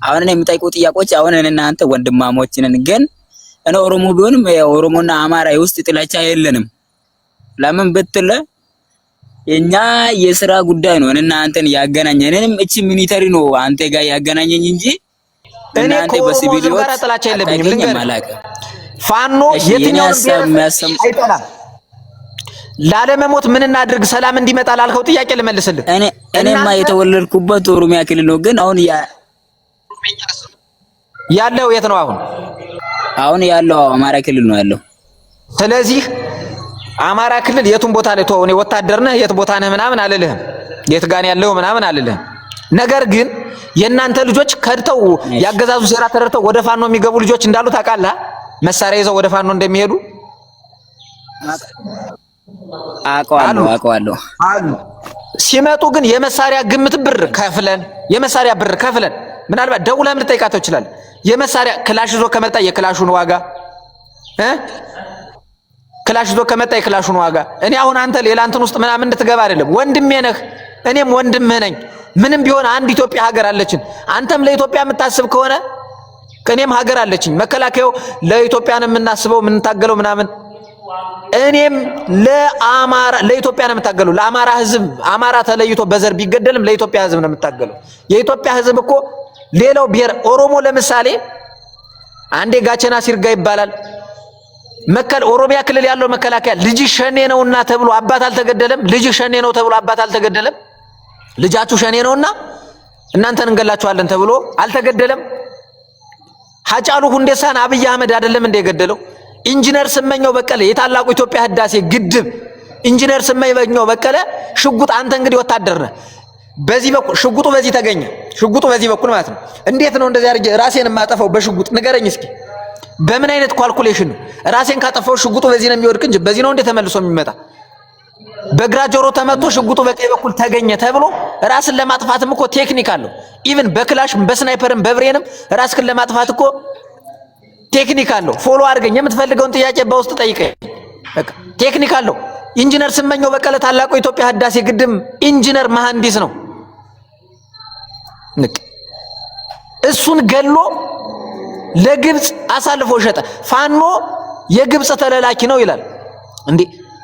አሁን እኔ የምጠይቀው ጥያቄዎች አሁን እኔና አንተ ወንድማሞች ነን፣ ግን እኔ ኦሮሞ ቢሆንም ኦሮሞና አማራ ውስጥ ጥላቻ የለንም። ለምን ብትል የኛ የሥራ ጉዳይ ነው እኔና አንተን ያገናኘን። እኔም እቺ ሚኒተሪ ነው አንተ ጋር ያገናኘኝ እንጂ እናንተ በሲቪሊዮት ጋር ጥላቻ የለብኝም። ልንገር ፋኖ የትኛውን የሚያሰም አይጠላም። ላለመሞት ምን እናድርግ ሰላም እንዲመጣ ላልከው ጥያቄ ልመልስልህ። እኔማ የተወለድኩበት ኦሮሚያ ክልል ነው፣ ግን አሁን ያለው የት ነው? አሁን ያለው አማራ ክልል ነው ያለው። ስለዚህ አማራ ክልል የቱን ቦታ ላይ ተወው። እኔ ወታደር ነህ የት ቦታ ነህ ምናምን አልልህም፣ የት ጋር ያለው ምናምን አልልህም። ነገር ግን የእናንተ ልጆች ከድተው ያገዛዙ ሴራ ተረድተው ወደ ፋኖ የሚገቡ ልጆች እንዳሉ ታውቃለህ? መሳሪያ ይዘው ወደ ፋኖ እንደሚሄዱ አውቀዋለሁ። ሲመጡ ግን የመሳሪያ ግምት ብር ከፍለን ምናልባት ደውለህም ልጠይቃቸው ይችላል። የመሳሪያ ክላሽ ይዞ ከመጣ የክላሹን ዋጋ ክላሽ ይዞ ከመጣ የክላሹን ዋጋ እኔ አሁን አንተ ሌላ እንትን ውስጥ ምናምን እንድትገባ አይደለም። ወንድሜ ነህ፣ እኔም ወንድምህ ነኝ። ምንም ቢሆን አንድ ኢትዮጵያ ሀገር አለችን። አንተም ለኢትዮጵያ የምታስብ ከሆነ ከኔም ሀገር አለችኝ። መከላከያው ለኢትዮጵያ ነው የምናስበው የምንታገለው ምናምን። እኔም ለኢትዮጵያ ነው የምታገለው። ለአማራ ህዝብ አማራ ተለይቶ በዘር ቢገደልም ለኢትዮጵያ ህዝብ ነው የምታገለው። የኢትዮጵያ ህዝብ እኮ ሌላው ብሔር ኦሮሞ ለምሳሌ አንዴ ጋቸና ሲርጋ ይባላል። ኦሮሚያ ክልል ያለው መከላከያ ልጅ ሸኔ ነውና ተብሎ አባት አልተገደለም። ልጅ ሸኔ ነው ተብሎ አባት አልተገደለም። ልጃችሁ ሸኔ ነውና እናንተን እንገላችኋለን ተብሎ አልተገደለም። ሀጫሉ ሁንዴሳን አብይ አህመድ አይደለም እንደ የገደለው? ኢንጂነር ስመኘው በቀለ የታላቁ ኢትዮጵያ ህዳሴ ግድብ ኢንጂነር ስመኘው በቀለ ሽጉጥ፣ አንተ እንግዲህ ወታደር ነህ፣ በዚህ በኩል ሽጉጡ በዚህ ተገኘ፣ ሽጉጡ በዚህ በኩል ማለት ነው። እንዴት ነው እንደዚህ አድርጌ ራሴን የማጠፋው በሽጉጥ ንገረኝ እስኪ። በምን አይነት ኳልኩሌሽን ነው? ራሴን ካጠፋው ሽጉጡ በዚህ ነው የሚወድቅ እንጂ በዚህ ነው እንደ ተመልሶ የሚመጣ? በግራ ጆሮ ተመቶ ሽጉጡ በቀኝ በኩል ተገኘ ተብሎ ራስን ለማጥፋትም እኮ ቴክኒክ አለው። ኢቭን በክላሽም በስናይፐርም በብሬንም ራስን ለማጥፋት እኮ ቴክኒክ አለው። ፎሎ አድርገኝ፣ የምትፈልገውን ጥያቄ በውስጥ ጠይቀኝ። በቃ ቴክኒክ አለው። ኢንጂነር ስመኘው በቀለ ታላቁ ኢትዮጵያ ህዳሴ ግድብ ኢንጂነር መሐንዲስ ነው። እሱን ገሎ ለግብጽ አሳልፎ ሸጠ። ፋኖ የግብጽ ተለላኪ ነው ይላል እንዴ?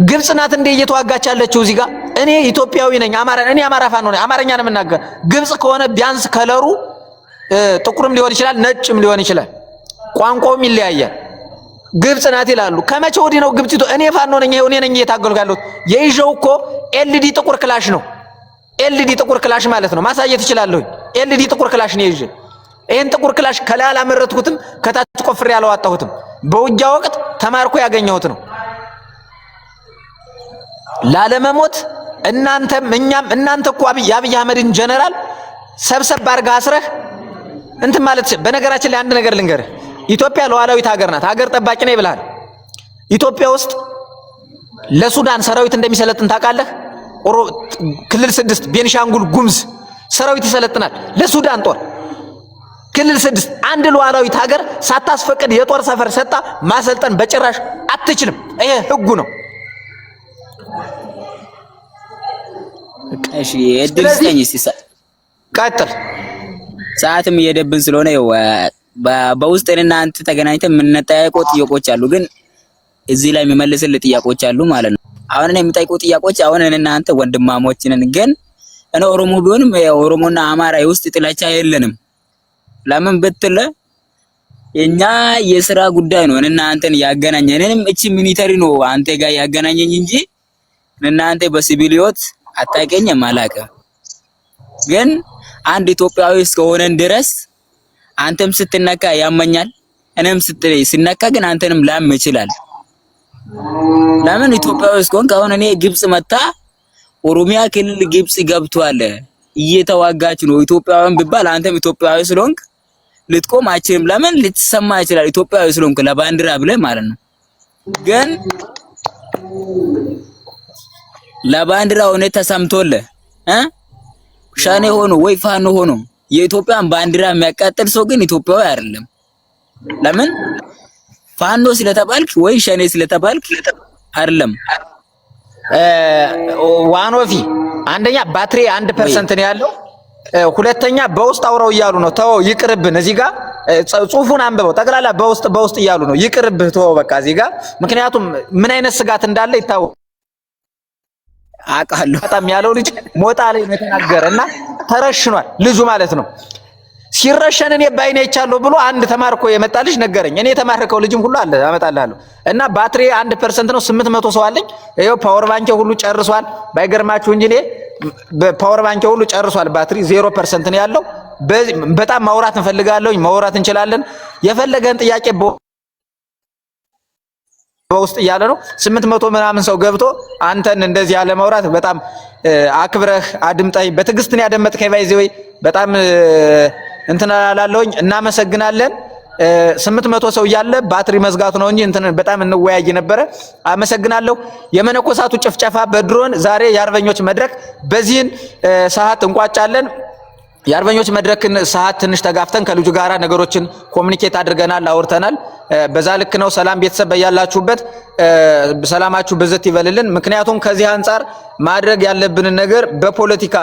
ግብጽ ናት እንዴ እየተዋጋች ያለችው እዚህ ጋር? እኔ ኢትዮጵያዊ ነኝ፣ እኔ አማራ ፋኖ ነኝ፣ አማርኛ ነው የምናገር። ግብጽ ከሆነ ቢያንስ ከለሩ ጥቁርም ሊሆን ይችላል፣ ነጭም ሊሆን ይችላል፣ ቋንቋውም ይለያያል። ግብጽ ናት ይላሉ። ከመቼ ወዲህ ነው ግብጽ? እኔ ፋኖ ነኝ፣ እኔ ነኝ እየታገልኩ ያለሁት። የይዤው እኮ ኤልዲ ጥቁር ክላሽ ነው። ኤልዲ ጥቁር ክላሽ ማለት ነው። ማሳየት እችላለሁ። ኤልዲ ጥቁር ክላሽ ነው ይዤ። ይሄን ጥቁር ክላሽ ከላይ አላመረትኩትም፣ ከታች ቆፍሬ ያላዋጣሁትም። በውጊያ ወቅት ተማርኮ ያገኘሁት ነው። ላለመሞት እናንተም እኛም እናንተ እኮ የአብይ አህመድን ጀነራል ሰብሰብ አድርገህ አስረህ እንትን ማለት። በነገራችን ላይ አንድ ነገር ልንገርህ፣ ኢትዮጵያ ሉዓላዊት ሀገር ናት። ሀገር ጠባቂ ነው ይብላል። ኢትዮጵያ ውስጥ ለሱዳን ሰራዊት እንደሚሰለጥን ታውቃለህ? ክልል 6 ቤንሻንጉል ጉምዝ ሰራዊት ይሰለጥናል ለሱዳን ጦር። ክልል 6 አንድ ሉዓላዊት ሀገር ሳታስፈቅድ የጦር ሰፈር ሰጣ ማሰልጠን በጭራሽ አትችልም። ይሄ ህጉ ነው። እሺ እድል ስጠኝ እስቲ ቀጥል። ሰዓትም እየሄደብን ስለሆነ በውስጥ እኔና አንተ ተገናኝተን የምንጠያየቀው ጥያቄዎች አሉ፣ ግን እዚህ ላይ የሚመልስልህ ጥያቄዎች አሉ ማለት ነው። አሁን እኔ የምጠይቀው ጥያቄዎች አሁን እኔና አንተ ወንድማሞች ነን፣ ግን እኔ ኦሮሞ ቢሆንም ኦሮሞና አማራ ውስጥ ጥላቻ የለንም። ለምን ብትል የኛ የሥራ ጉዳይ ነው እኔና አንተን ያገናኘን። እኔም እቺ ሚኒተሪ ነው አንተ ጋር ያገናኘኝ እንጂ እኔና አንተ በሲቪሊዮት አታውቀኝም፣ አላውቅም። ግን አንድ ኢትዮጵያዊ እስከሆነን ድረስ አንተም ስትነካ ያመኛል፣ እኔም ስትነካ ግን አንተንም ላም ይችላል። ለምን ኢትዮጵያዊ እስከሆንክ አሁን እኔ ግብጽ መታ ኦሮሚያ ክልል ግብጽ ገብቷል እየተዋጋች ነው ኢትዮጵያውያን ቢባል አንተም ኢትዮጵያዊ ስለሆንክ ልትቆም አይችልም። ለምን ልትሰማ ይችላል ኢትዮጵያዊ ስለሆንክ ለባንዲራ ብለህ ማለት ነው። ግን ለባንዲራ ሆነ ተሰምቶልህ ሻኔ ሆኖ ወይ ፋኖ ሆኖ የኢትዮጵያን ባንዲራ የሚያቃጥል ሰው ግን ኢትዮጵያዊ አይደለም። ለምን ፋኖ ስለተባልክ ወይ ሻኔ ስለተባልክ አይደለም። ዋኖፊ አንደኛ ባትሪ 1% ነው ያለው። ሁለተኛ በውስጥ አውራው እያሉ ነው። ተው ይቅርብን። እዚህ ጋር ጽሁፉን አንብበው ጠቅላላ በውስጥ እያሉ ነው። ይቅርብህ ተው በቃ እዚህ ጋር ምክንያቱም ምን አይነት ስጋት እንዳለ ይታወቃል። አውቃለሁ። በጣም ያለው ልጅ ሞጣ ላይ ነው የተናገረና ተረሽኗል ልጁ ማለት ነው። ሲረሸን እኔ ባይኔ አይቻለሁ ብሎ አንድ ተማርኮ የመጣ ልጅ ነገረኝ። እኔ የተማርከው ልጅም ሁሉ አለ አመጣልሃለሁ። እና ባትሪ 1% ነው 800 ሰው አለኝ። ይኸው ፓወር ባንክ ሁሉ ጨርሷል። ባይገርማችሁ እንጂ እኔ ፓወር ባንክ ሁሉ ጨርሷል። ባትሪ 0% ነው ያለው። በጣም ማውራት እንፈልጋለሁ። ማውራት እንችላለን። የፈለገን ጥያቄ በውስጥ እያለ ነው 800 ምናምን ሰው ገብቶ አንተን እንደዚህ ያለ ማውራት በጣም አክብረህ አድምጠኝ በትዕግስት ነው ያደመጥከኝ። ባይዘይ በጣም እንትን አላለሁኝ። እናመሰግናለን። 800 ሰው እያለ ባትሪ መዝጋቱ ነው እንጂ እንትን በጣም እንወያይ ነበረ። አመሰግናለሁ። የመነኮሳቱ ጭፍጨፋ በድሮን ዛሬ የአርበኞች መድረክ በዚህን ሰዓት እንቋጫለን። የአርበኞች መድረክን ሰዓት ትንሽ ተጋፍተን ከልጁ ጋራ ነገሮችን ኮሙኒኬት አድርገናል፣ አውርተናል። በዛ ልክ ነው። ሰላም ቤተሰብ በያላችሁበት ሰላማችሁ ብዝት ይበልልን። ምክንያቱም ከዚህ አንፃር ማድረግ ያለብንን ነገር በፖለቲካ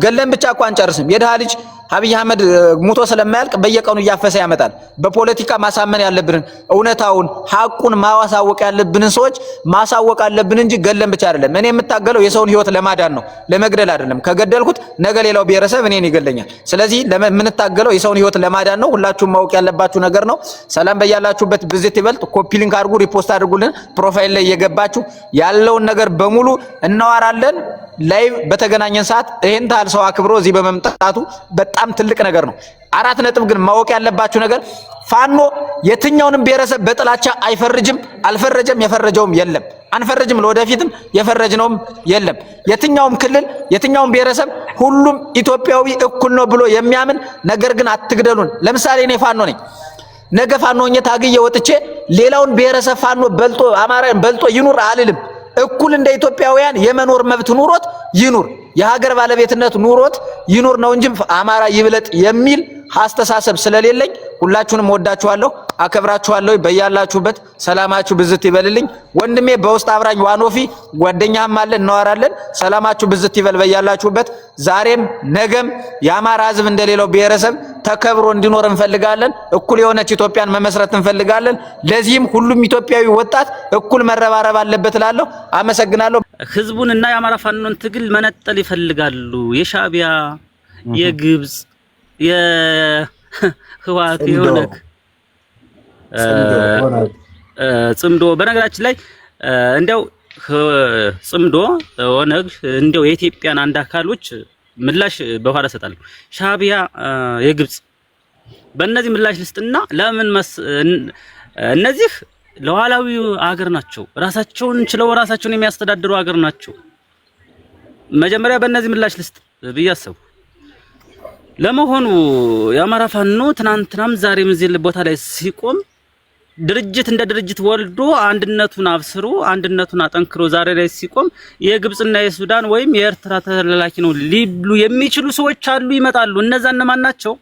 ገለን ብቻ እኮ አንጨርስም። የድሃ ልጅ አብይ አህመድ ሙቶ ስለማያልቅ በየቀኑ እያፈሰ ያመጣል። በፖለቲካ ማሳመን ያለብንን እውነታውን ሐቁን ማሳወቅ ያለብንን ሰዎች ማሳወቅ አለብን እንጂ ገለን ብቻ አይደለም። እኔ የምታገለው የሰውን ህይወት ለማዳን ነው፣ ለመግደል አይደለም። ከገደልኩት ነገ ሌላው ብሔረሰብ እኔን ይገለኛል። ስለዚህ የምንታገለው የሰውን ህይወት ለማዳን ነው። ሁላችሁም ማወቅ ያለባችሁ ነገር ነው። ሰላም በያላችሁበት ብዝት ይበልጥ። ኮፒ ሊንክ አድርጉ፣ ሪፖስት አድርጉልን። ፕሮፋይል ላይ እየገባችሁ ያለውን ነገር በሙሉ እናወራለን። ላይቭ በተገናኘን ሰዓት ይሄን ታል ሰው አክብሮ እዚህ በመምጣቱ በጣም ትልቅ ነገር ነው። 4 ነጥብ ግን ማወቅ ያለባችሁ ነገር ፋኖ የትኛውንም ብሔረሰብ በጥላቻ አይፈርጅም፣ አልፈረጀም፣ የፈረጀውም የለም። አንፈርጅም፣ ለወደፊትም የፈረጅነውም የለም። የትኛውም ክልል የትኛውም ብሔረሰብ ሁሉም ኢትዮጵያዊ እኩል ነው ብሎ የሚያምን ነገር ግን አትግደሉን። ለምሳሌ እኔ ፋኖ ነኝ። ነገ ፋኖ ሆኜ ታግዬ ወጥቼ ሌላውን ብሔረሰብ ፋኖ በልጦ አማራን በልጦ ይኑር አልልም። እኩል እንደ ኢትዮጵያውያን የመኖር መብት ኑሮት ይኑር፣ የሀገር ባለቤትነት ኑሮት ይኑር ነው እንጂ አማራ ይብለጥ የሚል አስተሳሰብ ስለሌለኝ ሁላችሁንም ወዳችኋለሁ፣ አከብራችኋለሁ። በያላችሁበት ሰላማችሁ ብዝት ይበልልኝ። ወንድሜ በውስጥ አብራኝ ዋኖፊ ጓደኛም አለ፣ እናወራለን። ሰላማችሁ ብዝት ይበል በያላችሁበት። ዛሬም ነገም የአማራ ሕዝብ እንደሌላው ብሔረሰብ ተከብሮ እንዲኖር እንፈልጋለን። እኩል የሆነች ኢትዮጵያን መመስረት እንፈልጋለን። ለዚህም ሁሉም ኢትዮጵያዊ ወጣት እኩል መረባረብ አለበት እላለሁ። አመሰግናለሁ። ህዝቡንና የአማራ ፋኖን ትግል መነጠል ይፈልጋሉ። የሻዕቢያ የግብጽ የህዋት የሆነክ ጽምዶ በነገራችን ላይ እንዲያው ጽምዶ ኦነግ እንዲያው የኢትዮጵያን አንድ አካሎች ምላሽ በኋላ ሰጣለሁ። ሻዕቢያ የግብጽ በእነዚህ ምላሽ ልስጥና ለምን እነዚህ ለዋላዊ አገር ናቸው። ራሳቸውን ችለው ራሳቸውን የሚያስተዳድሩ አገር ናቸው። መጀመሪያ በእነዚህ ምላሽ ልስጥ ብያሰቡ። ለመሆኑ የአማራ ፋኖ ትናንትናም ዛሬም እዚህ ቦታ ላይ ሲቆም ድርጅት እንደ ድርጅት ወልዶ አንድነቱን አብስሮ አንድነቱን አጠንክሮ ዛሬ ላይ ሲቆም የግብጽና የሱዳን ወይም የኤርትራ ተላላኪ ነው ሊብሉ የሚችሉ ሰዎች አሉ፣ ይመጣሉ። እነዛ እነማን ናቸው?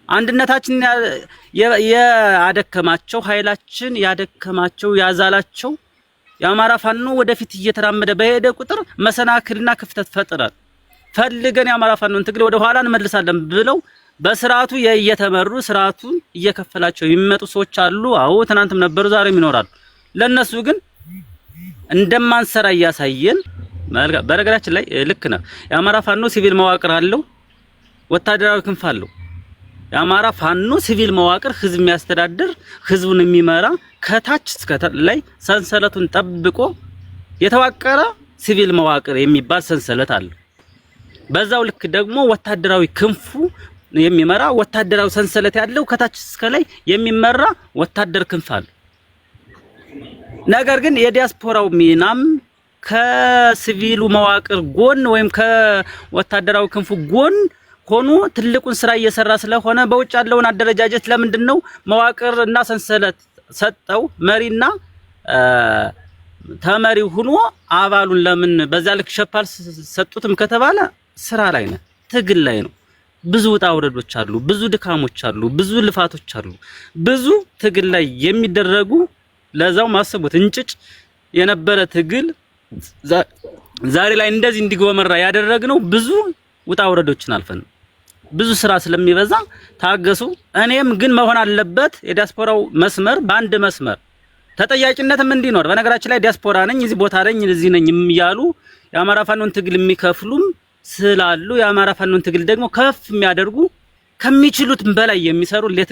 አንድነታችን ያደከማቸው ኃይላችን ያደከማቸው ያዛላቸው የአማራ ፋኖ ወደፊት እየተራመደ በሄደ ቁጥር መሰናክልና ክፍተት ፈጥራል። ፈልገን የአማራ ፋኖን ትግል ወደ ኋላ እንመልሳለን ብለው በስርዓቱ እየተመሩ ስርዓቱን እየከፈላቸው የሚመጡ ሰዎች አሉ። አዎ ትናንትም ነበሩ፣ ዛሬም ይኖራሉ። ለነሱ ግን እንደማንሰራ እያሳየን በነገራችን ላይ ልክ ነው። የአማራ ፋኖ ሲቪል መዋቅር አለው፣ ወታደራዊ ክንፍ አለው። የአማራ ፋኖ ሲቪል መዋቅር ህዝብ የሚያስተዳድር ህዝቡን የሚመራ ከታች እስከ ላይ ሰንሰለቱን ጠብቆ የተዋቀረ ሲቪል መዋቅር የሚባል ሰንሰለት አለ። በዛው ልክ ደግሞ ወታደራዊ ክንፉ የሚመራ ወታደራዊ ሰንሰለት ያለው ከታች እስከ ላይ የሚመራ ወታደር ክንፍ አለ። ነገር ግን የዲያስፖራው ሚናም ከሲቪሉ መዋቅር ጎን ወይም ከወታደራዊ ክንፉ ጎን ሆኖ ትልቁን ስራ እየሰራ ስለሆነ በውጭ ያለውን አደረጃጀት ለምንድነው መዋቅር እና ሰንሰለት ሰጠው መሪና ተመሪ ሆኖ አባሉን ለምን በዛ ልክ ሸፓል ሰጡትም ከተባለ ስራ ላይ ነው፣ ትግል ላይ ነው። ብዙ ውጣ ውረዶች አሉ፣ ብዙ ድካሞች አሉ፣ ብዙ ልፋቶች አሉ፣ ብዙ ትግል ላይ የሚደረጉ ለዛው ማሰቡት እንጭጭ የነበረ ትግል ዛሬ ላይ እንደዚህ እንዲጎመራ ያደረግነው ብዙ ውጣ ውረዶችን አልፈን ብዙ ስራ ስለሚበዛ ታገሱ። እኔም ግን መሆን አለበት የዲያስፖራው መስመር በአንድ መስመር ተጠያቂነትም እንዲኖር። በነገራችን ላይ ዲያስፖራ ነኝ እዚህ ቦታ ነኝ እዚህ ነኝ የሚያሉ የአማራ ፋኖን ትግል የሚከፍሉም ስላሉ የአማራ ፋኖን ትግል ደግሞ ከፍ የሚያደርጉ ከሚችሉት በላይ የሚሰሩ ሌት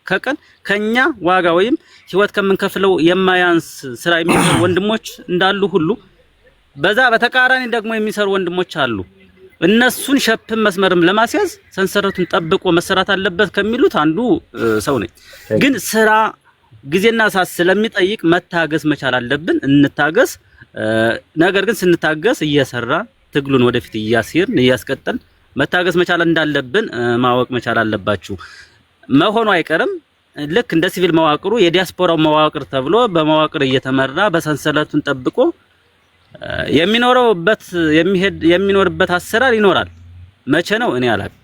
ከቀን ከኛ ዋጋ ወይም ህይወት ከምንከፍለው የማያንስ ስራ የሚሰሩ ወንድሞች እንዳሉ ሁሉ በዛ በተቃራኒ ደግሞ የሚሰሩ ወንድሞች አሉ። እነሱን ሸፕን መስመርም ለማስያዝ ሰንሰረቱን ጠብቆ መሰራት አለበት ከሚሉት አንዱ ሰው ነኝ። ግን ስራ ጊዜና ሰዓት ስለሚጠይቅ መታገስ መቻል አለብን። እንታገስ። ነገር ግን ስንታገስ እየሰራ ትግሉን ወደፊት እያስሄድን እያስቀጠልን መታገስ መቻል እንዳለብን ማወቅ መቻል አለባችሁ። መሆኑ አይቀርም። ልክ እንደ ሲቪል መዋቅሩ የዲያስፖራው መዋቅር ተብሎ በመዋቅር እየተመራ በሰንሰለቱን ጠብቆ የሚኖርበት አሰራር ይኖራል። መቼ ነው እኔ አላውቅም።